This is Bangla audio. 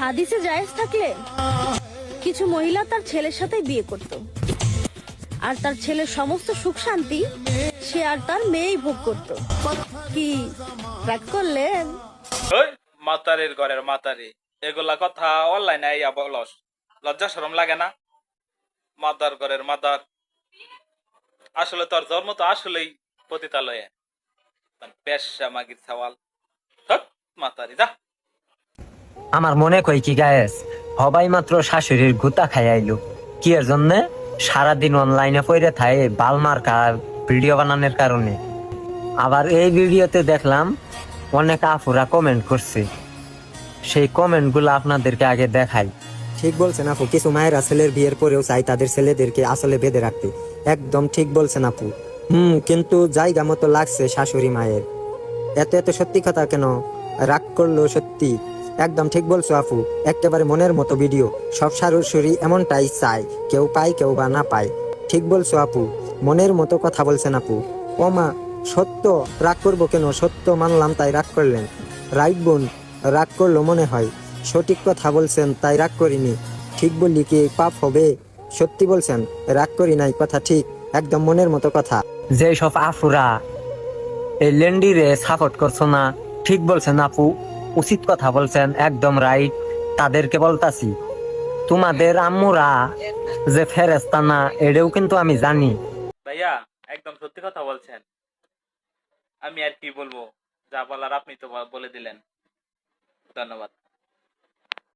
হাদিসে জায়েজ থাকলে কিছু মহিলা তার ছেলের সাথে বিয়ে করত, আর তার ছেলের সমস্ত সুখ শান্তি সে আর তার মেয়েই ভোগ করত। কি রাগ করলেন? ওই মাতারির ঘরের মাতারি, এগুলা কথা অনলাইনে আইয়া বলস, লজ্জা শরম লাগে না? মাদার ঘরের মাদার, আসলে তোর জন্ম তো আসলেই পতিতালয়ে, বেশ্যা মাগির সওয়াল। মাতারি যা। আমার মনে কই কি গায়েস, হবাই মাত্র শাশুড়ির গুতা খাই আইলো কি এর জন্য? সারাদিন অনলাইনে পড়ে থাকে বালমার্কা ভিডিও বানানোর কারণে। আবার এই ভিডিওতে দেখলাম অনেক আপুরা কমেন্ট করছে, সেই কমেন্ট গুলো আপনাদেরকে আগে দেখাই। ঠিক বলছেন আপু, কিছু মায়েরা ছেলের বিয়ের পরেও চাই তাদের ছেলেদেরকে আসলে বেঁধে রাখতে। একদম ঠিক বলছেন আপু। কিন্তু জায়গা মতো লাগছে শাশুড়ি মায়ের। এত এত সত্যি কথা কেন রাগ করলো সত্যি? একদম ঠিক বলছো আপু, একেবারে মনের মতো ভিডিও। সব শাশুড়ি এমনটাই চায়, কেউ পায় কেউ বা না পায়। ঠিক বলছো আপু, মনের মতো কথা বলছেন আপু। ও মা, সত্য রাগ করবো কেন? সত্য মানলাম তাই রাগ করলেন। রাইট বোন, রাগ করলো মনে হয়। সঠিক কথা বলছেন তাই রাগ করিনি। ঠিক বললি কি পাপ হবে? সত্যি বলছেন, রাগ করি নাই, কথা ঠিক, একদম মনের মতো কথা। যে সব আফুরা এই লেন্ডিরে সাপোর্ট করছো না, ঠিক বলছেন আপু, উচিত কথা বলছেন, একদম রাইট। তাদেরকে বলতাছি, তোমাদের আম্মুরা যে ফেরেস্তা না, এটাও কিন্তু আমি জানি। ভাইয়া একদম সত্যি কথা বলছেন, আমি আর কি বলবো, যা বলার আপনি তো বলে দিলেন। ধন্যবাদ।